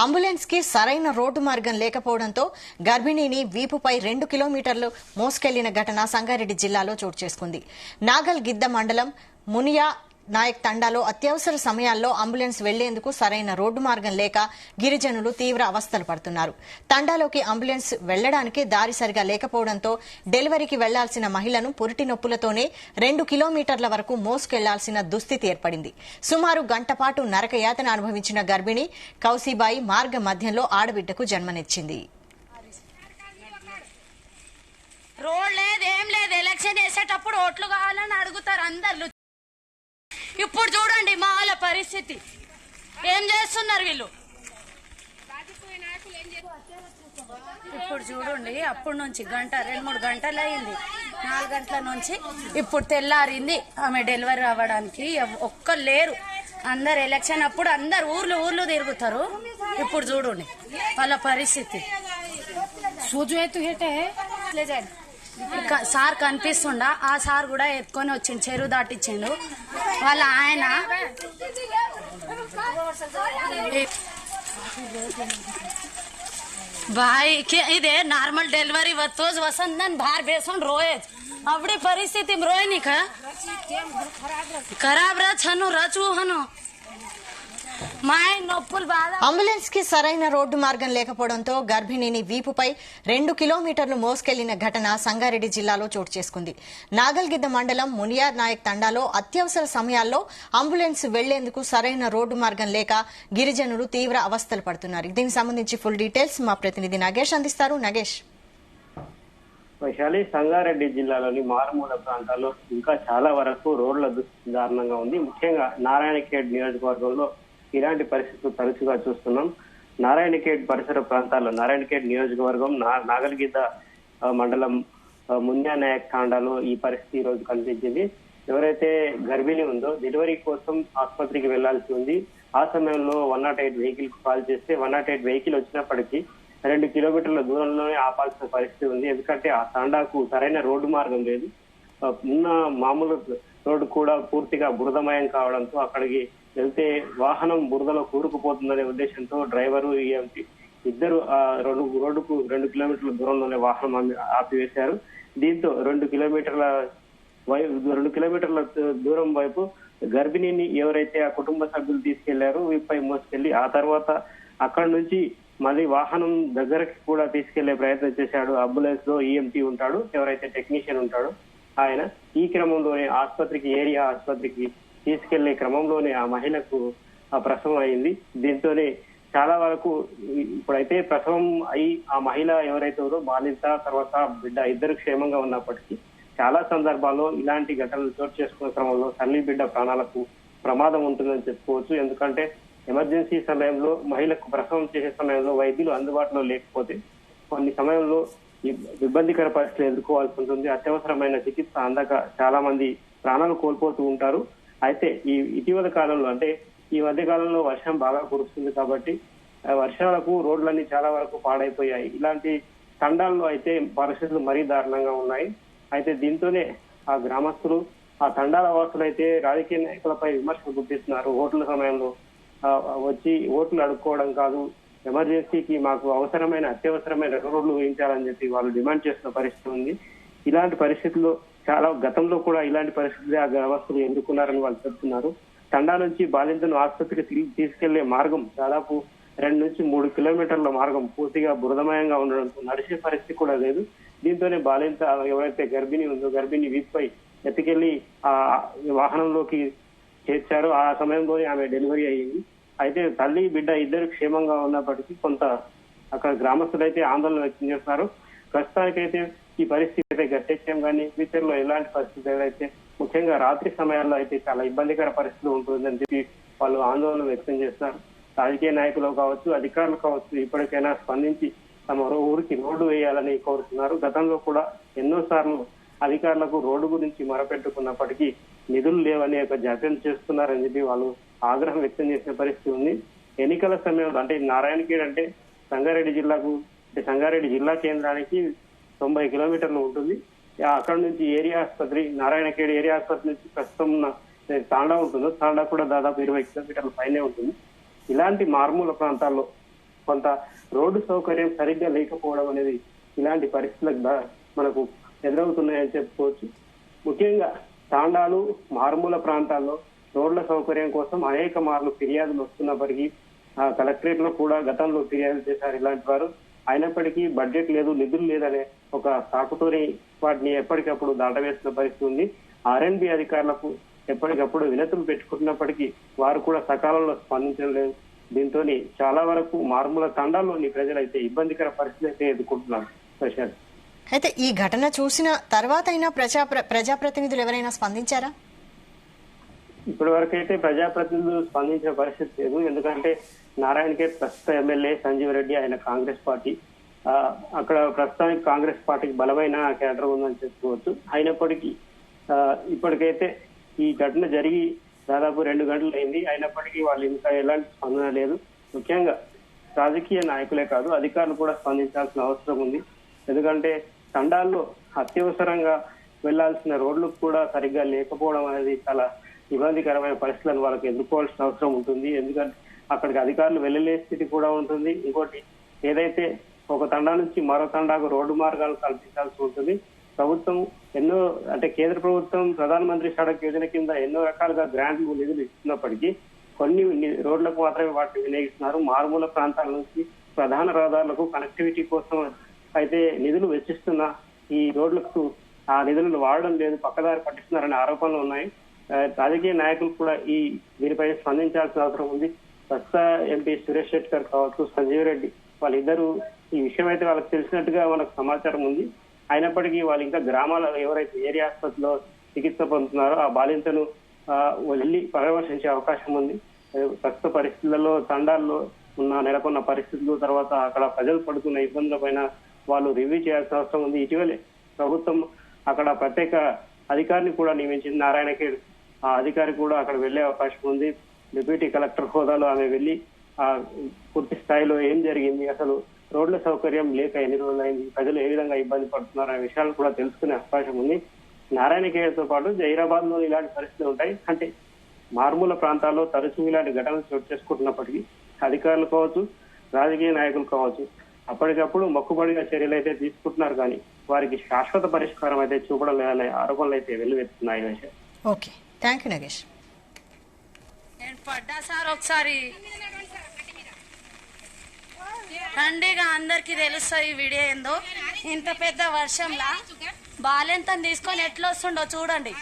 Ambulance కి సరైన road మార్గం లేకపోవడంతో గర్భిణిని వీపుపై 2 కిలోమీటర్లు మోసుకెళ్లిన ఘటన సంగారెడ్డి జిల్లాలో చోటు చేసుకుంది. నాగల్ గిద్ద మండలం మునియా నాయక్ తండాలో అత్యవసర సమయాల్లో అంబులెన్స్ వెళ్లేందుకు సరైన రోడ్డు మార్గం లేక గిరిజనులు తీవ్ర అవస్థలు పడుతున్నారు. తండాలోకి అంబులెన్స్ వెళ్లడానికి దారి సరిగా లేకపోవడంతో డెలివరీకి వెళ్లాల్సిన మహిళను పురిటి నొప్పులతోనే 2 కిలోమీటర్ల వరకు మోసుకెళ్లాల్సిన దుస్థితి ఏర్పడింది. సుమారు గంటపాటు నరకయాతన అనుభవించిన గర్భిణి కౌసీబాయి మార్గ మధ్యంలో ఆడబిడ్డకు జన్మనిచ్చింది. రోడ్ లేదు, ఏం లేదు. ఎలక్షన్ వేసేటప్పుడు ఓట్లు కావాలని అడుగుతారు అందరు. ఇప్పుడు చూడండి మా వాళ్ళ పరిస్థితి ఏం చేస్తున్నారు వీళ్ళు. ఇప్పుడు చూడండి, అప్పటి నుంచి గంట 2-3 గంటలు అయింది. 4 గంటల నుంచి ఇప్పుడు తెల్లారింది. ఆమె డెలివరీ అవ్వడానికి ఒక్కరు లేరు. అందరు ఎలక్షన్ అప్పుడు అందరు ఊర్లు తిరుగుతారు. ఇప్పుడు చూడండి వాళ్ళ పరిస్థితి. సార్ కనిపిస్తుండ, ఆ సార్ కూడా ఎత్తుకొని వచ్చిండు, చెరువు దాటిచ్చిండు. వాళ్ళ ఆయన भाई इधे नॉर्मल डिलीवरी वतोज वसंतन बाहर बेसन रोए अपनी परिस्थिति में रोए नहीं खराब रचनु रचु हनु అంబులెన్స్ కి సరైన రోడ్డు మార్గం లేకపోవడంతో గర్భిణిని వీపుపై 2 కిలోమీటర్లు మోసుకెళ్లిన ఘటన సంగారెడ్డి జిల్లాలో చోటు చేసుకుంది. నాగల్గిద్ద మండలం మునియా నాయక్ తండాలో అత్యవసర సమయాల్లో అంబులెన్స్ వెళ్లేందుకు సరైన రోడ్డు మార్గం లేక గిరిజనులు తీవ్ర అవస్థలు పడుతున్నారు. దీనికి సంబంధించి ఫుల్ డీటెయిల్స్ మా ప్రతినిధి నగేష్ అందిస్తారు. నగేష్. వైశాలి, సంగారెడ్డి జిల్లాలోని మారుమూల ప్రాంతాల్లో ఇంకా చాలా వరకు రోడ్ల దారుణంగా ఉంది. ముఖ్యంగా నారాయణఖేడ్ నియోజకవర్గంలో ఇలాంటి పరిస్థితులు తరచుగా చూస్తున్నాం. నారాయణఖేడ్ పరిసర ప్రాంతాల్లో నారాయణఖేడ్ నియోజకవర్గం నాగల్గిద్ద మండలం మున్యా నాయక్ తాండాలో ఈ పరిస్థితి ఈ రోజు కనిపించింది. ఎవరైతే గర్భిణి ఉందో డెలివరీ కోసం ఆసుపత్రికి వెళ్లాల్సి ఉంది. ఆ సమయంలో 108 వెహికల్ కు కాల్ చేస్తే 108 వెహికల్ వచ్చినప్పటికీ 2 కిలోమీటర్ల దూరంలోనే ఆపాల్సిన పరిస్థితి ఉంది. ఎందుకంటే ఆ తాండాకు సరైన రోడ్డు మార్గం లేదు. ఉన్న మామూలు రోడ్డు కూడా పూర్తిగా బురదమయం కావడంతో అక్కడికి వెళ్తే వాహనం బురదలో కూరుకుపోతుందనే ఉద్దేశంతో డ్రైవరు ఇద్దరు రోడ్డుకు 2 కిలోమీటర్ల దూరంలోనే వాహనం ఆపివేశారు. దీంతో 2 కిలోమీటర్ల దూరం వైపు గర్భిణిని ఎవరైతే ఆ కుటుంబ సభ్యులు తీసుకెళ్లారో వీపై మోసుకెళ్లి ఆ తర్వాత అక్కడి నుంచి మళ్ళీ వాహనం దగ్గరకి కూడా తీసుకెళ్లే ప్రయత్నం చేశాడు. అంబులెన్స్ లో ఈఎంటీ ఉంటాడు, ఎవరైతే టెక్నీషియన్ ఉంటాడో ఆయన. ఈ క్రమంలోనే ఏరియా ఆసుపత్రికి తీసుకెళ్లే క్రమంలోనే ఆ మహిళకు ప్రసవం అయింది. దీంతోనే చాలా వరకు ఇప్పుడైతే ప్రసవం అయి ఆ మహిళ ఎవరైతే బాలింత తర్వాత బిడ్డ ఇద్దరు క్షేమంగా ఉన్నప్పటికీ చాలా సందర్భాల్లో ఇలాంటి ఘటనలు చోటు చేసుకునే క్రమంలో తల్లి బిడ్డ ప్రాణాలకు ప్రమాదం ఉంటుందని చెప్పుకోవచ్చు. ఎందుకంటే ఎమర్జెన్సీ సమయంలో మహిళకు ప్రసవం చేసే సమయంలో వైద్యులు అందుబాటులో లేకపోతే కొన్ని సమయంలో ఇబ్బందికర పరిస్థితులు ఎదుర్కోవాల్సి ఉంటుంది. అత్యవసరమైన చికిత్స అందక చాలా మంది ప్రాణాలు కోల్పోతూ ఉంటారు. అయితే ఈ ఇటీవల కాలంలో అంటే ఈ మధ్య కాలంలో వర్షం బాగా కురుస్తుంది కాబట్టి వర్షాలకు రోడ్లన్నీ చాలా వరకు పాడైపోయాయి. ఇలాంటి తండాల్లో అయితే పరిస్థితులు మరీ దారుణంగా ఉన్నాయి. అయితే దీంతోనే ఆ గ్రామస్తులు ఆ తండాల వాసులు అయితే రాజకీయ నాయకులపై విమర్శలు గుప్పిస్తున్నారు. ఓట్ల సమయంలో వచ్చి ఓట్లు అడుక్కోవడం కాదు, ఎమర్జెన్సీకి మాకు అత్యవసరమైన రోడ్లు వేయించాలని చెప్పి వాళ్ళు డిమాండ్ చేస్తున్న పరిస్థితి ఉంది. ఇలాంటి పరిస్థితుల్లో చాలా గతంలో కూడా ఇలాంటి పరిస్థితులు ఆ గ్రామస్తులు ఎదుర్కొన్నారని వాళ్ళు చెప్తున్నారు. తండా నుంచి బాలింతను ఆసుపత్రికి తీసుకెళ్లే మార్గం దాదాపు 2 నుంచి 3 కిలోమీటర్ల మార్గం పూర్తిగా బురదమయంగా ఉండడంతో నడిచే పరిస్థితి కూడా లేదు. దీంతోనే బాలింత ఎవరైతే గర్భిణి ఉందో గర్భిణి వీపుపై ఎత్తుకెళ్లి ఆ వాహనంలోకి చేర్చారో ఆ సమయంలోనే ఆమె డెలివరీ అయ్యింది. అయితే తల్లి బిడ్డ ఇద్దరు క్షేమంగా ఉన్నప్పటికీ కొంత అక్కడ గ్రామస్తులు అయితే ఆందోళన వ్యక్తం చేస్తున్నారు. ప్రస్తుతానికైతే ఈ పరిస్థితి అయితే గట్టెక్కాం కానీ ఫ్యూచర్ లో ఎలాంటి పరిస్థితి అయితే ముఖ్యంగా రాత్రి సమయాల్లో అయితే చాలా ఇబ్బందికర పరిస్థితులు ఉంటుందని చెప్పి వాళ్ళు ఆందోళన వ్యక్తం చేస్తున్నారు. రాజకీయ నాయకులు కావచ్చు, అధికారులు కావచ్చు, ఇప్పటికైనా స్పందించి తమ ఊరికి రోడ్డు వేయాలని కోరుతున్నారు. గతంలో కూడా ఎన్నోసార్లు అధికారులకు రోడ్డు గురించి మొరపెట్టుకున్నప్పటికీ నిధులు లేవని జాప్యం చేస్తున్నారని చెప్పి వాళ్ళు ఆగ్రహం వ్యక్తం చేసిన పరిస్థితి ఉంది. ఎన్నికల సమయంలో అంటే నారాయణఖేడ్ అంటే సంగారెడ్డి జిల్లా కేంద్రానికి 90 కిలోమీటర్లు ఉంటుంది. అక్కడ నుంచి ఏరియా ఆసుపత్రి నారాయణఖేడ్ ఏరియా ఆసుపత్రి నుంచి ప్రస్తుతం తాండా ఉంటుందో తాండా కూడా దాదాపు 20 కిలోమీటర్ల పైనే ఉంటుంది. ఇలాంటి మారుమూల ప్రాంతాల్లో కొంత రోడ్డు సౌకర్యం సరిగ్గా లేకపోవడం అనేది ఇలాంటి పరిస్థితులకు మనకు ఎదురవుతున్నాయని చెప్పుకోవచ్చు. ముఖ్యంగా తాండాలు, మారుమూల ప్రాంతాల్లో రోడ్ల సౌకర్యం కోసం అనేక మార్లు ఫిర్యాదులు వస్తున్నప్పటికీ కలెక్టరేట్ లో కూడా గతంలో ఫిర్యాదులు చేశారు ఇలాంటి వారు. అయినప్పటికీ బడ్జెట్ లేదు, నిధులు లేదనే ఒక సాకుతోని వాటిని ఎప్పటికప్పుడు దాటవేసిన పరిస్థితి ఉంది. ఆర్ఎండ్బి అధికారులకు ఎప్పటికప్పుడు వినతులు పెట్టుకుంటున్నప్పటికీ వారు కూడా సకాలంలో స్పందించడం లేదు. దీంతో చాలా వరకు మారుమూల తండాల్లోని ప్రజలైతే ఇబ్బందికర పరిస్థితి అయితే ఎదుర్కొంటున్నారు. ప్రశాంత్, అయితే ఈ ఘటన చూసిన తర్వాత అయినా ప్రజాప్రతినిధులు ఎవరైనా స్పందించారా? ఇప్పటి వరకు అయితే ప్రజాప్రతినిధులు స్పందించిన పరిస్థితి లేదు. ఎందుకంటే నారాయణఖేడ్ ప్రస్తుత ఎమ్మెల్యే సంజీవ్ రెడ్డి, ఆయన కాంగ్రెస్ పార్టీ, అక్కడ ప్రస్తుతానికి కాంగ్రెస్ పార్టీకి బలమైన కేడర్ ఉందని చెప్పుకోవచ్చు. అయినప్పటికీ ఇప్పటికైతే ఈ ఘటన జరిగి దాదాపు 2 గంటలు అయింది. అయినప్పటికీ వాళ్ళు ఇంకా ఎలాంటి స్పందన లేదు. ముఖ్యంగా రాజకీయ నాయకులే కాదు, అధికారులు కూడా స్పందించాల్సిన అవసరం ఉంది. ఎందుకంటే తండాల్లో అత్యవసరంగా వెళ్లాల్సిన రోడ్లు కూడా సరిగ్గా లేకపోవడం అనేది చాలా ఇబ్బందికరమైన పరిస్థితులను వాళ్ళకి ఎదుర్కోవాల్సిన అవసరం ఉంటుంది. ఎందుకంటే అక్కడికి అధికారులు వెళ్లలే స్థితి కూడా ఉంటుంది. ఇంకోటి, ఏదైతే ఒక తండా నుంచి మరో తండాకు రోడ్డు మార్గాలు కల్పించాల్సి ఉంటుంది. ప్రభుత్వం ఎన్నో, అంటే కేంద్ర ప్రభుత్వం ప్రధానమంత్రి సడక్ యోజన కింద ఎన్నో రకాలుగా గ్రాంట్లు, నిధులు ఇస్తున్నప్పటికీ కొన్ని రోడ్లకు మాత్రమే వాటిని వినియోగిస్తున్నారు. మారుమూల ప్రాంతాల నుంచి ప్రధాన రహదారులకు కనెక్టివిటీ కోసం అయితే నిధులు వెచ్చిస్తున్న ఈ రోడ్లకు ఆ నిధులను వాడడం లేదు, పక్కదారి పట్టిస్తున్నారనే ఆరోపణలు ఉన్నాయి. రాజకీయ నాయకులు కూడా దీనిపై స్పందించాల్సిన అవసరం ఉంది. ప్రస్తుత ఎంపీ సురేష్ శెట్కర్ కావచ్చు, సంజీవ్ రెడ్డి, వాళ్ళిద్దరూ ఈ విషయం అయితే వాళ్ళకి తెలిసినట్టుగా మనకు సమాచారం ఉంది. అయినప్పటికీ వాళ్ళు ఇంకా గ్రామాల ఎవరైతే ఏరియా ఆసుపత్రిలో చికిత్స పొందుతున్నారో ఆ బాలింతను వెళ్లి పరామర్శించే అవకాశం ఉంది. ప్రస్తుత పరిస్థితులలో తండాల్లో నెలకొన్న పరిస్థితులు, తర్వాత అక్కడ ప్రజలు పడుతున్న ఇబ్బందుల పైన వాళ్ళు రివ్యూ చేయాల్సిన అవసరం ఉంది. ఇటీవలే ప్రభుత్వం అక్కడ ప్రత్యేక అధికారిని కూడా నియమించింది, నారాయణఖేడ్. ఆ అధికారి కూడా అక్కడ వెళ్లే అవకాశం ఉంది. డిప్యూటీ కలెక్టర్ హోదాలో ఆమె వెళ్లి పూర్తి స్థాయిలో ఏం జరిగింది, అసలు రోడ్ల సౌకర్యం లేక ఎన్ని రోజులైంది, ప్రజలు ఏ విధంగా ఇబ్బంది పడుతున్నారు అనే విషయాలు కూడా తెలుసుకునే అవకాశం ఉంది. నారాయణఖేడ్తో పాటు జైరాబాద్ లో ఇలాంటి పరిస్థితులు ఉంటాయి. అంటే మారుమూల ప్రాంతాల్లో తరచూ ఇలాంటి ఘటనలు చోటు చేసుకుంటున్నప్పటికీ అధికారులు కావచ్చు, రాజకీయ నాయకులు కావచ్చు, అప్పటికప్పుడు మొక్కుబడిగా చర్యలు అయితే తీసుకుంటున్నారు, కానీ వారికి శాశ్వత పరిష్కారం అయితే చూపడం లేదనే ఆరోపణలు అయితే వెల్లువెత్తున్నాయి. Okay, thank you Nagesh. నేను పడ్డా సార్ ఒకసారి రండిగా అందరికి తెలుస్తాయి ఈ వీడియో ఏందో. ఇంత పెద్ద వర్షంలా బాలెంతని తీసుకొని ఎట్లా వస్తుండో చూడండి.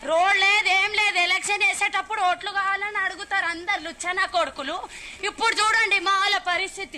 రోడ్ లేదు, ఏం లేదు. ఎలక్షన్ వేసేటప్పుడు ఓట్లు కావాలని అడుగుతారు అందరు లుచ్చనా కొడుకులు. ఇప్పుడు చూడండి మా వాళ్ళ పరిస్థితి.